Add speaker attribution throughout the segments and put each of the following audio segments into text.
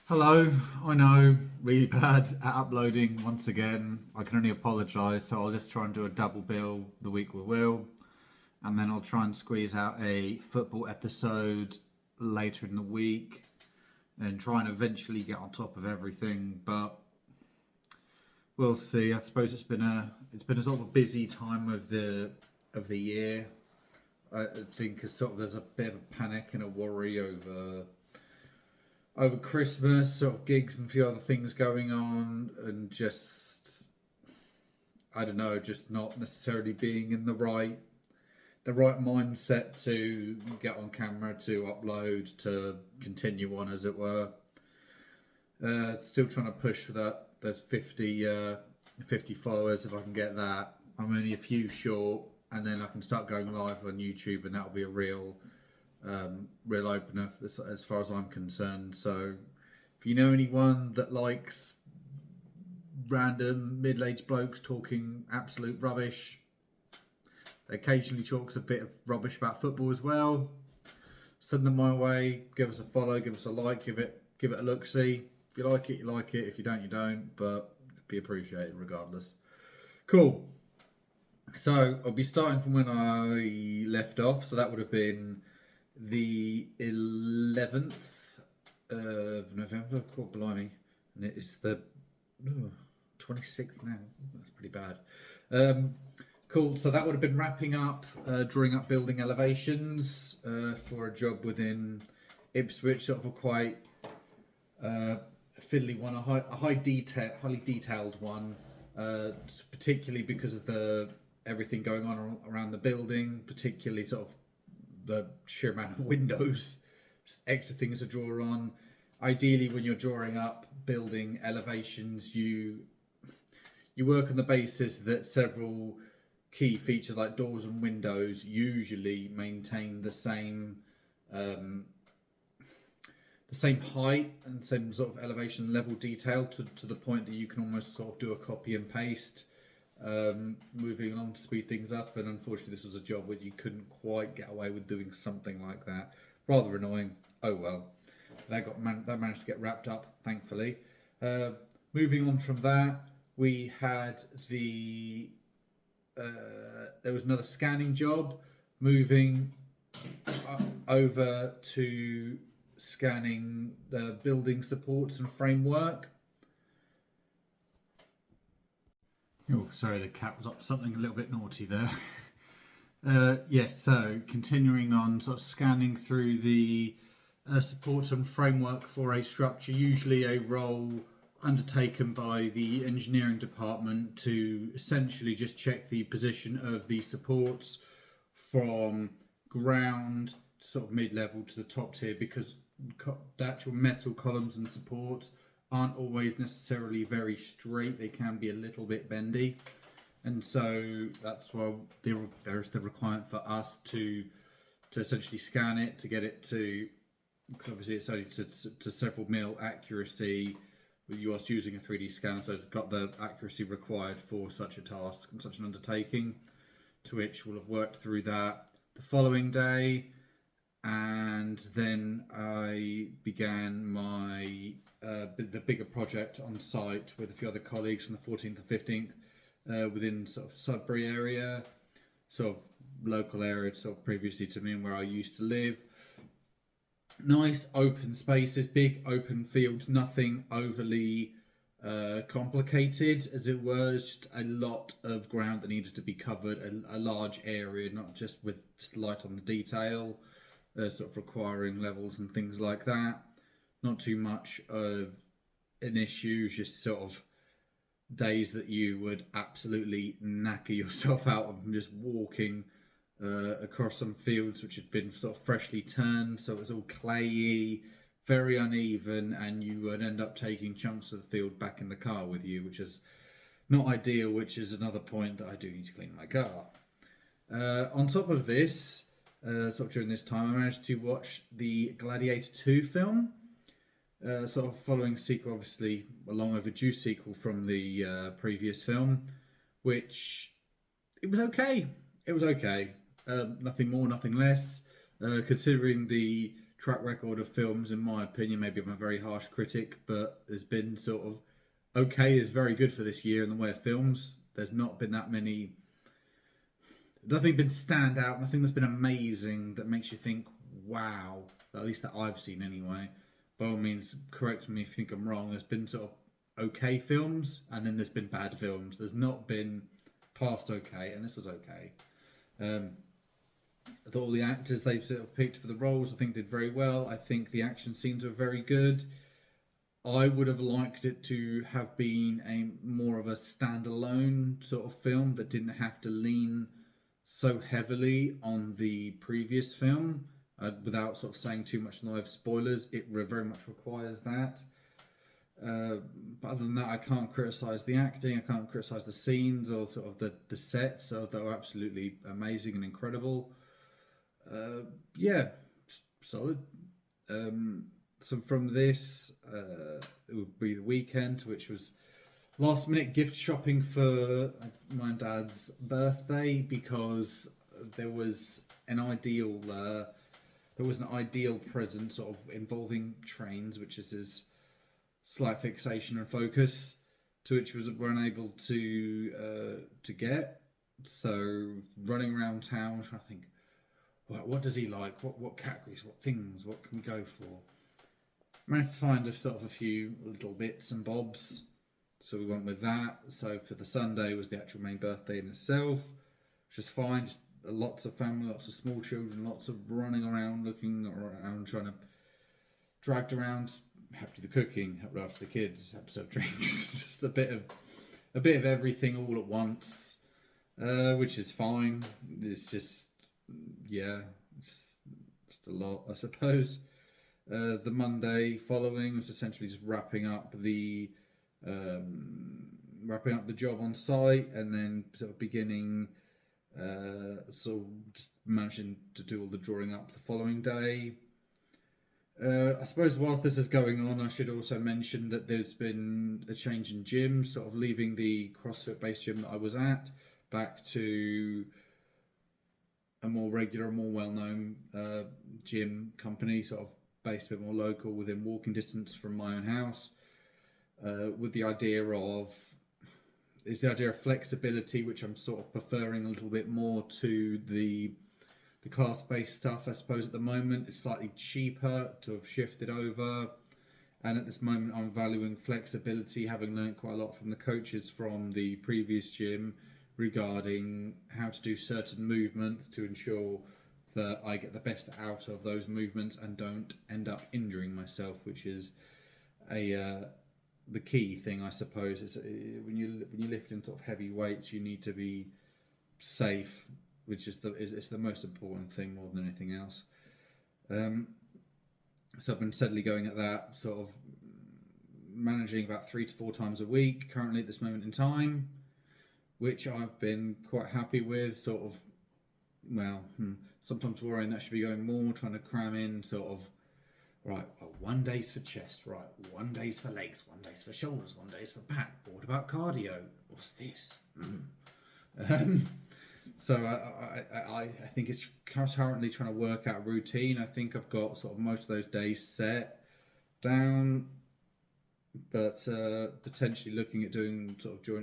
Speaker 1: Hello, I know, really bad at uploading once again. I can only apologise, so I'll just try and do a double bill the week we will, and then I'll try and squeeze out a football episode later in the week and try and eventually get on top of everything, but we'll see. I suppose it's been a sort of a busy time of the year. I think there's a bit of a panic and a worry over Christmas, sort of gigs and a few other things going on, and just I don't know, just not necessarily being in the right mindset to get on camera, to upload, to continue on, as it were. Still trying to push for that. There's 50 followers if I can get that. I'm only a few short, and then I can start going live on YouTube, and that'll be a real opener as far as I'm concerned. So, if you know anyone that likes random middle-aged blokes talking absolute rubbish, occasionally talks a bit of rubbish about football as well, send them my way. Give us a follow, give us a like, give it a look. See if you like it, you like it. If you don't, you don't. But it'd be appreciated regardless. Cool. So I'll be starting from when I left off. So that would have been the 11th of November. God blimey. And it is the 26th now. That's pretty bad. Cool. So that would have been wrapping up, drawing up building elevations for a job within Ipswich, sort of a quite fiddly one, highly detailed one, particularly because of everything going on around the building, particularly sort of the sheer amount of windows, extra things to draw on. Ideally, when you're drawing up building elevations, you work on the basis that several key features like doors and windows usually maintain the same height and same sort of elevation level detail to the point that you can almost sort of do a copy and paste, moving along to speed things up. And unfortunately, this was a job where you couldn't quite get away with doing something like that. Rather annoying. Oh well, that managed to get wrapped up, thankfully. Moving on from that, we had there was another scanning job, moving over to scanning the building supports and framework. Oh, sorry, the cat was up something a little bit naughty there. Yes, so continuing on, sort of scanning through the supports and framework for a structure, usually a role undertaken by the engineering department to essentially just check the position of the supports from ground to sort of mid-level to the top tier, because the actual metal columns and supports aren't always necessarily very straight. They can be a little bit bendy, and so that's why there's the requirement for us to essentially scan it to get it to, because obviously it's only to several mil accuracy. You are using a 3D scanner, so it's got the accuracy required for such a task and such an undertaking, to which we'll have worked through that the following day. And then I began my the bigger project on site with a few other colleagues on the 14th and 15th within sort of Sudbury area, sort of local area, sort of previously to me and where I used to live. Nice open spaces, big open fields, nothing overly complicated, as it was. Just a lot of ground that needed to be covered, a large area, not just with just light on the detail, sort of requiring levels and things like that. Not too much of an issue, just sort of days that you would absolutely knacker yourself out of just walking across some fields which had been sort of freshly turned, so it was all clayey, very uneven, and you would end up taking chunks of the field back in the car with you, which is not ideal, which is another point that I do need to clean my car. On top of this, sort of during this time, I managed to watch the Gladiator 2 film, sort of following sequel, obviously a long overdue sequel from the previous film, which it was okay. It was okay. Nothing more, nothing less. Considering the track record of films, in my opinion. Maybe I'm a very harsh critic, but there's been sort of okay is very good for this year in the way of films. There's not been that many. Nothing been stand out. Nothing that's been amazing that makes you think, wow. At least that I've seen anyway. By all means, correct me if you think I'm wrong. There's been sort of okay films, and then there's been bad films. There's not been past okay, and this was okay. I thought all the actors they've sort of picked for the roles, I think, did very well. I think the action scenes were very good. I would have liked it to have been a more of a standalone sort of film that didn't have to lean so heavily on the previous film. Without sort of saying too much in the way of spoilers, it very much requires that. But other than that, I can't criticise the acting. I can't criticise the scenes or sort of the sets. So that were absolutely amazing and incredible. Yeah, solid. So from this, it would be the weekend, which was last minute gift shopping for my dad's birthday because there was an ideal present sort of involving trains, which is his slight fixation and focus, to which was we're unable to get. So running around town trying to think, what does he like? What categories? What things? What can we go for? Managed to find a few little bits and bobs, so we went with that. So for the Sunday was the actual main birthday in itself, which was fine. Just lots of family, lots of small children, lots of running around, looking around, trying to dragged around. Helped do the cooking, helped after the kids, helped serve drinks. Just a bit of everything all at once, which is fine. It's just just a lot, I suppose. The Monday following was essentially just wrapping up the job on site, and then sort of beginning, just managing to do all the drawing up the following day. I suppose whilst this is going on, I should also mention that there's been a change in gym, sort of leaving the CrossFit-based gym that I was at, back to a more regular, more well-known gym company, sort of based a bit more local, within walking distance from my own house, with the idea of flexibility, which I'm sort of preferring a little bit more to the class-based stuff. I suppose at the moment it's slightly cheaper to have shifted over, and at this moment I'm valuing flexibility, having learned quite a lot from the coaches from the previous gym regarding how to do certain movements to ensure that I get the best out of those movements and don't end up injuring myself, which is the key thing, I suppose. Is when you lift in sort of heavy weights, you need to be safe, which is the most important thing more than anything else. So I've been steadily going at that, sort of managing about 3 to 4 times a week currently at this moment in time, which I've been quite happy with. Sort of, sometimes worrying that should be going more, trying to cram in sort of, right, well, 1 day's for chest, right, 1 day's for legs, 1 day's for shoulders, 1 day's for back. What about cardio? What's this? So I think it's currently trying to work out a routine. I think I've got sort of most of those days set down, but potentially looking at doing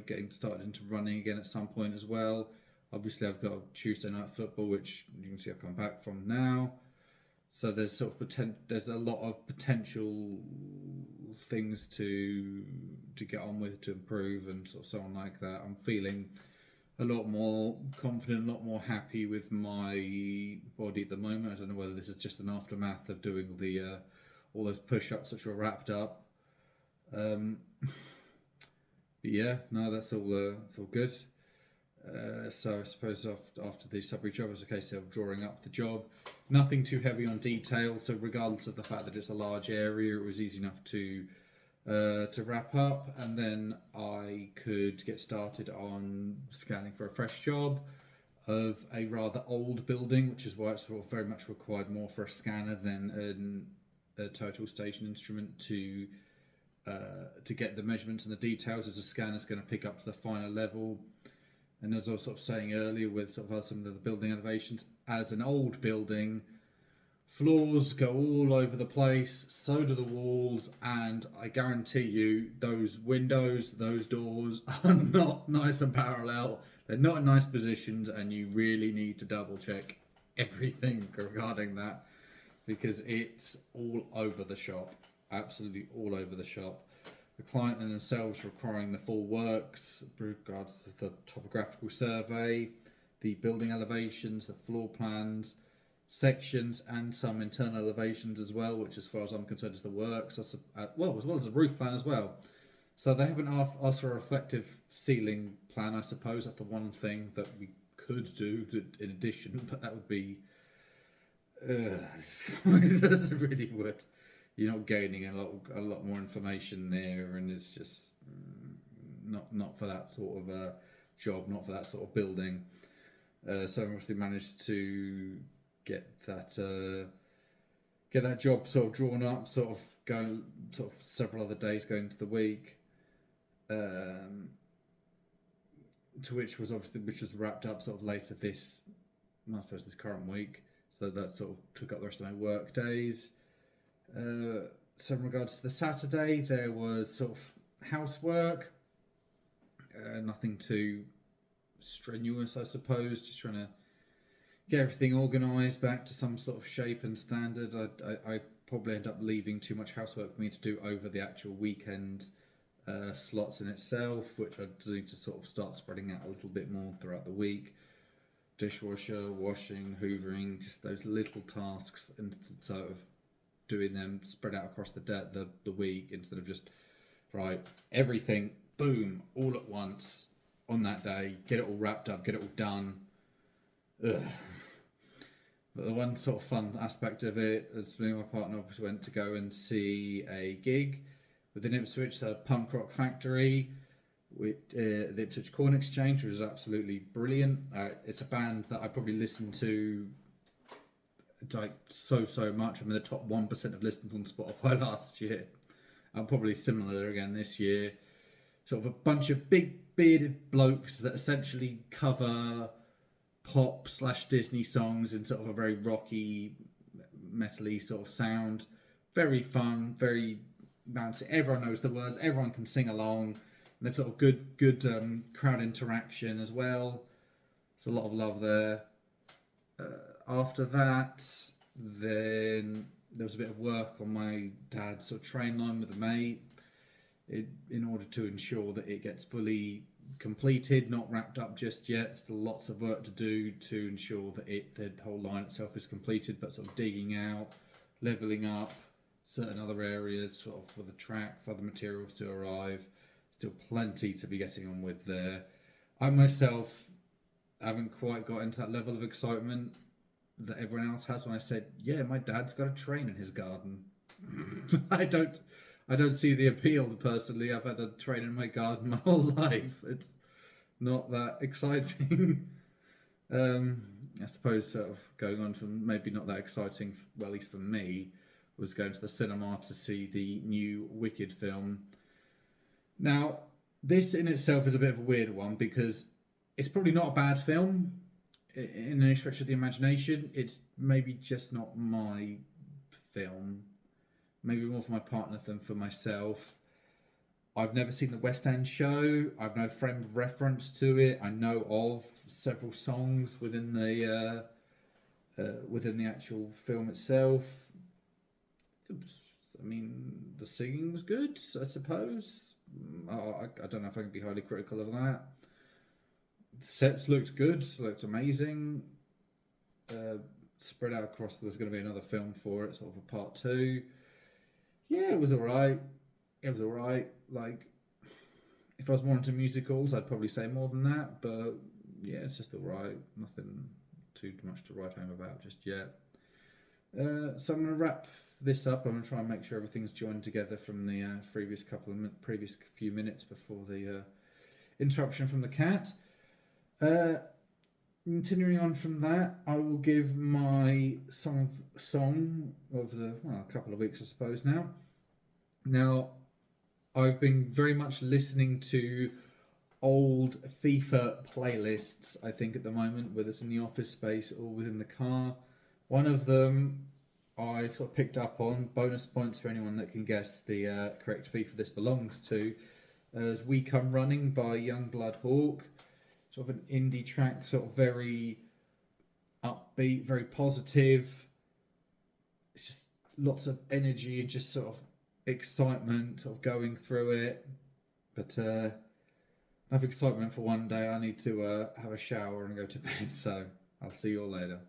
Speaker 1: getting started into running again at some point as well. Obviously, I've got Tuesday night football, which you can see I've come back from now. So there's there's a lot of potential things to get on with, to improve, and so on like that. I'm feeling a lot more confident, a lot more happy with my body at the moment. I don't know whether this is just an aftermath of doing all those push-ups which were wrapped up. But yeah, no, that's all. It's all good. So I suppose after the Sudbury job, it was a case of drawing up the job. Nothing too heavy on detail. So regardless of the fact that it's a large area, it was easy enough to wrap up, and then I could get started on scanning for a fresh job of a rather old building, which is why it's sort of very much required more for a scanner than a total station instrument to get the measurements and the details, as a scanner's going to pick up to the final level. And as I was sort of saying earlier with sort of some of the building elevations, as an old building, Floors go all over the place, so do the walls, and I guarantee you those windows, those doors are not nice and parallel. They're not in nice positions, and you really need to double check everything regarding that because it's all over the shop. Absolutely all over the shop. The client and themselves requiring the full works with regards to the topographical survey, the building elevations, the floor plans, sections, and some internal elevations as well, which, as far as I'm concerned, is the works. Well, as well as the roof plan as well. So they haven't asked for a reflective ceiling plan, I suppose. That's the one thing that we could do in addition, but that would be. It doesn't really would. You're not gaining a lot more information there, and it's just not for that sort of job, not for that sort of building. So I obviously managed to get that job sort of drawn up, sort of going sort of several other days going into the week, to which was wrapped up sort of later I suppose this current week. So that sort of took up the rest of my work days. So in regards to the Saturday, there was sort of housework, nothing too strenuous, I suppose, just trying to get everything organised back to some sort of shape and standard. I probably end up leaving too much housework for me to do over the actual weekend slots in itself, which I need to sort of start spreading out a little bit more throughout the week. Dishwasher, washing, hoovering, just those little tasks, and sort of doing them spread out across the week instead of just everything boom all at once on that day, get it all wrapped up, get it all done. Ugh. But the one sort of fun aspect of it is me and my partner obviously went to go and see a gig within Ipswich, a punk rock factory with the Ipswich Corn Exchange, which was absolutely brilliant. It's a band that I probably listened to like so much. I'm in the top 1% of listens on Spotify last year. I'm probably similar again this year. Sort of a bunch of big bearded blokes that essentially cover pop / Disney songs in sort of a very rocky, metal-y sort of sound. Very fun, very bouncy. Everyone knows the words. Everyone can sing along. And they've sort of good crowd interaction as well. There's a lot of love there. After that, then there was a bit of work on my dad's sort of train line with a mate in order to ensure that it gets fully completed, not wrapped up just yet. Still lots of work to do to ensure that the whole line itself is completed, but sort of digging out, levelling up certain other areas sort of for the track, for other materials to arrive. Still plenty to be getting on with there. I myself haven't quite got into that level of excitement that everyone else has when I said, yeah, my dad's got a train in his garden. I don't see the appeal personally. I've had a train in my garden my whole life. It's not that exciting. I suppose sort of going on from maybe not that exciting, well, at least for me, was going to the cinema to see the new Wicked film. Now, this in itself is a bit of a weird one because it's probably not a bad film in any stretch of the imagination. It's maybe just not my film. Maybe more for my partner than for myself. I've never seen the West End show. I've no frame of reference to it. I know of several songs within the actual film itself. I mean, the singing was good, I suppose. I don't know if I can be highly critical of that. The sets looked good, looked amazing. Spread out across, there's going to be another film for it, sort of a part 2. Yeah, it was alright. Like, if I was more into musicals, I'd probably say more than that. But yeah, it's just alright. Nothing too much to write home about just yet. So I'm going to wrap this up. I'm going to try and make sure everything's joined together from the previous few minutes before the interruption from the cat. Continuing on from that, I will give my song of the a couple of weeks, I suppose now. Now, I've been very much listening to old FIFA playlists, I think, at the moment, whether it's in the office space or within the car. One of them I sort of picked up on. Bonus points for anyone that can guess the correct FIFA this belongs to. As We Come Running by Youngblood Hawk. Sort of an indie track, sort of very upbeat, very positive. It's just lots of energy and just sort of excitement of going through it. But enough excitement for one day. I need to have a shower and go to bed. So I'll see you all later.